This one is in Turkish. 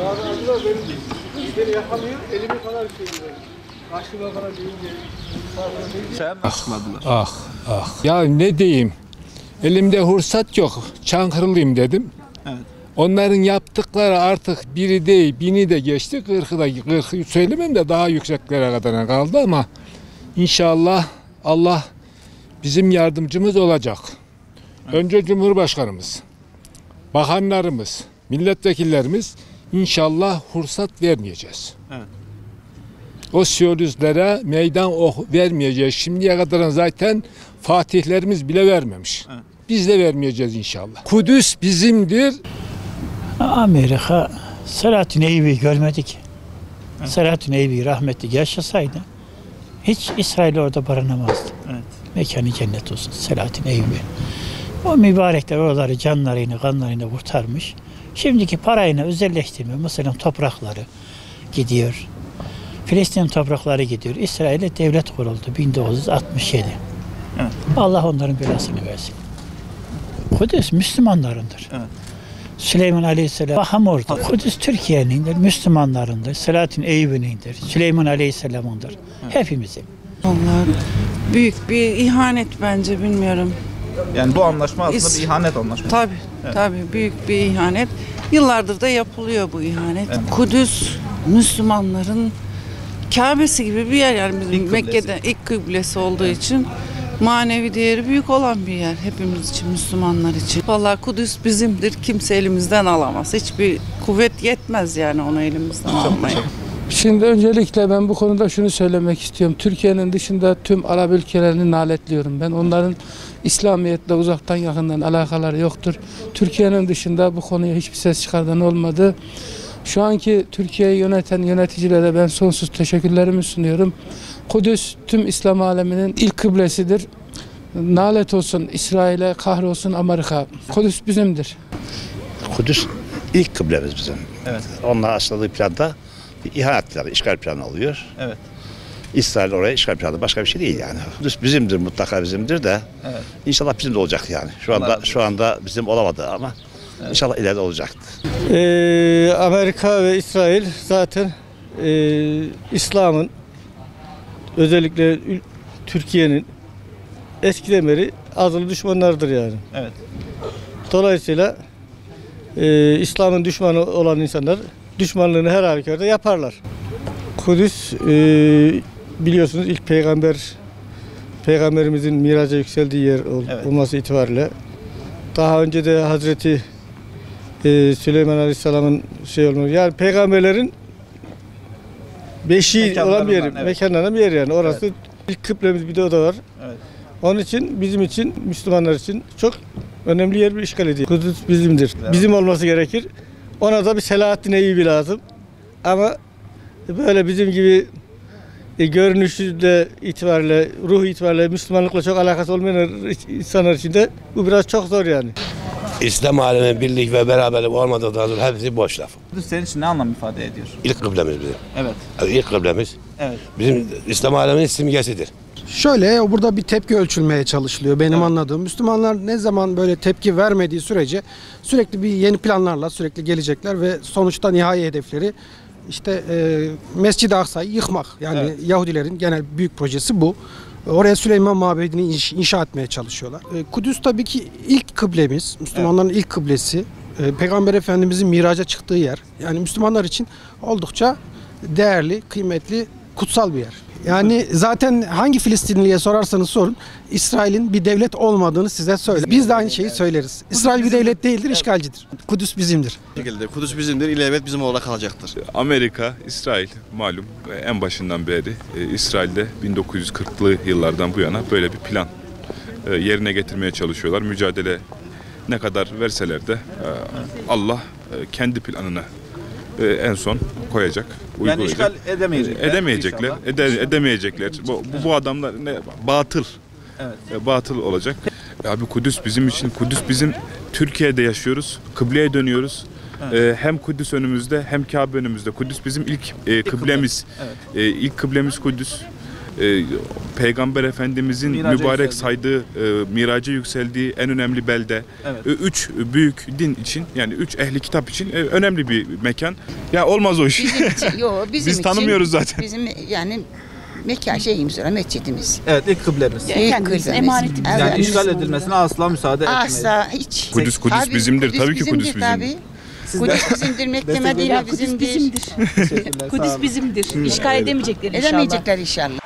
Bazı acılar benim değil. Beni yakamıyor, elimi kadar şey böyle. Karşıma kadar deyince. Ah. Ya ne diyeyim? Elimde hursat yok. Çankırılıyım dedim. Evet. Onların yaptıkları artık biri değil, bini de geçti. 40'ı söylemem de daha yükseklere kadar kaldı ama inşallah Allah bizim yardımcımız olacak. Evet. Önce Cumhurbaşkanımız, bakanlarımız, milletvekillerimiz inşallah hursat vermeyeceğiz. Evet. O siyonizlere meydan vermeyeceğiz. Şimdiye kadar zaten fatihlerimiz bile vermemiş. Evet. Biz de vermeyeceğiz inşallah. Kudüs bizimdir. Amerika Selahattin Eyyubi'yi görmedik. Evet. Selahattin Eyyubi rahmetli yaşasaydı hiç İsrail orada barınamazdı. Evet. Mekanı cennet olsun Selahattin Eyyubi. O mübarekler oraları canlarını, kanlarını kurtarmış. Şimdiki parayla özelleştirmiyor. Mısır'ın toprakları gidiyor. Filistin toprakları gidiyor. İsrail'e devlet kuruldu 1967. Evet. Allah onların belasını versin. Kudüs Müslümanlarındır. Evet. Süleyman Aleyhisselam Hamur'dur. Kudüs Türkiye'nindir, Müslümanlarındır. Selahattin Eyyubi'nindir. Süleyman Aleyhisselam'ındır. Evet. Hepimizin. Onlar büyük bir ihanet bence, bilmiyorum. Yani bu anlaşma aslında bir ihanet anlaşması. Tabii, Evet. tabii büyük bir ihanet. Yıllardır da yapılıyor bu ihanet. Evet. Kudüs Müslümanların Kabe'si gibi bir yer, yani bizim İlk kıblesi. Mekke'de ilk kıblesi olduğu için manevi değeri büyük olan bir yer hepimiz için, Müslümanlar için. Vallahi Kudüs bizimdir, kimse elimizden alamaz. Hiçbir kuvvet yetmez yani onu elimizden almaya. Şimdi öncelikle ben bu konuda şunu söylemek istiyorum. Türkiye'nin dışında tüm Arap ülkelerini lanetliyorum ben. Onların İslamiyet'le uzaktan yakından alakaları yoktur. Türkiye'nin dışında bu konuya hiçbir ses çıkardan olmadı. Şu anki Türkiye'yi yöneten yöneticilere ben sonsuz teşekkürlerimi sunuyorum. Kudüs tüm İslam aleminin ilk kıblesidir. Nalet olsun İsrail'e, kahrolsun Amerika. Kudüs bizimdir. Kudüs ilk kıblemiz bizim. Evet. Onlar aslında planda bir ihanet planı, işgal planı oluyor. Evet. İsrail oraya işgal planı, başka bir şey değil yani. Kudüs bizimdir, mutlaka bizimdir de. Evet. İnşallah bizim de olacak yani. Şu anda bizim olamadı ama inşallah ileride olacaktır. Amerika ve İsrail zaten İslam'ın, özellikle Türkiye'nin eskiden beri azılı düşmanlarıdır yani. Evet. Dolayısıyla İslam'ın düşmanı olan insanlar düşmanlığını her halükarda yaparlar. Kudüs biliyorsunuz ilk peygamberimizin miraca yükseldiği yer Evet. olması itibariyle. Daha önce de Hazreti Süleyman Aleyhisselam'ın yani peygamberlerin beşiği olan bir yer, evet. mekanlarından bir yer yani. Orası Evet. ilk kıblemiz, bir de o da var. Evet. Onun için bizim için, Müslümanlar için çok önemli yer bir işgal ediyor. Kudüs bizimdir. Evet. Bizim olması gerekir. Ona da bir Selahattin Eyyubi lazım. Ama böyle bizim gibi görünüşü de itibariyle, ruh itibariyle Müslümanlıkla çok alakası olmayan insanlar için de bu biraz çok zor yani. İslam aleminin birlik ve beraberlik olmadıktan sonra hepsi boş laf. Kudüs senin için ne anlam ifade ediyor? İlk kıblemiz bizim. Evet. Yani ilk kıblemiz Evet. bizim İslam aleminin simgesidir. Şöyle, burada bir tepki ölçülmeye çalışılıyor benim anladığım. Müslümanlar ne zaman böyle tepki vermediği sürece sürekli bir yeni planlarla sürekli gelecekler ve sonuçta nihai hedefleri işte Mescid-i Aksa'yı yıkmak. Yani Evet. Yahudilerin genel büyük projesi bu. Oraya Süleyman Mabedi'ni inşa etmeye çalışıyorlar. Kudüs tabii ki ilk kıblemiz, Müslümanların ilk kıblesi. Peygamber Efendimizin miraca çıktığı yer. Yani Müslümanlar için oldukça değerli, kıymetli, kutsal bir yer. Yani zaten hangi Filistinliye sorarsanız sorun, İsrail'in bir devlet olmadığını size söyler. Biz de aynı şeyi söyleriz. İsrail bir devlet değildir, işgalcidir. Kudüs bizimdir. Şekilde Kudüs bizimdir, ilelebet bizim olarak kalacaktır. Amerika, İsrail malum en başından beri İsrail'de 1940'lı yıllardan bu yana böyle bir plan yerine getirmeye çalışıyorlar. Mücadele ne kadar verseler de Allah kendi planını en son koyacak, uygulayacak. Yani işgal edemeyecekler. Edemeyecekler. Bu adamlar batıl. Evet. Batıl olacak. Abi Kudüs bizim için, Kudüs bizim, Türkiye'de yaşıyoruz, kıbleye dönüyoruz. Evet. Hem Kudüs önümüzde hem Kabe önümüzde. Kudüs bizim ilk kıblemiz. Evet. İlk kıblemiz Kudüs. Peygamber Efendimizin Miraca mübarek yükseldiği. saydığı, miraca yükseldiği en önemli belde. Evet. 3 büyük din için, yani 3 ehli kitap için önemli bir mekan. Ya olmaz o iş. Bizim için, yo, bizim Biz için, tanımıyoruz zaten. Bizim yani mekan şeyimiz var, mescidimiz. Evet, ilk kıblemiz. Efendimizin emanetimiz. Yani işgal edilmesine asla müsaade etmeyiz. Asla hiç. Kudüs Tabii, bizimdir. Tabii ki Kudüs tabii. bizimdir. Kudüs bizimdir, Mekke Medine bizimdir. Teşekkürler, sağ olun. Kudüs bizimdir. İşgal edemeyecekler inşallah. Edemeyecekler inşallah.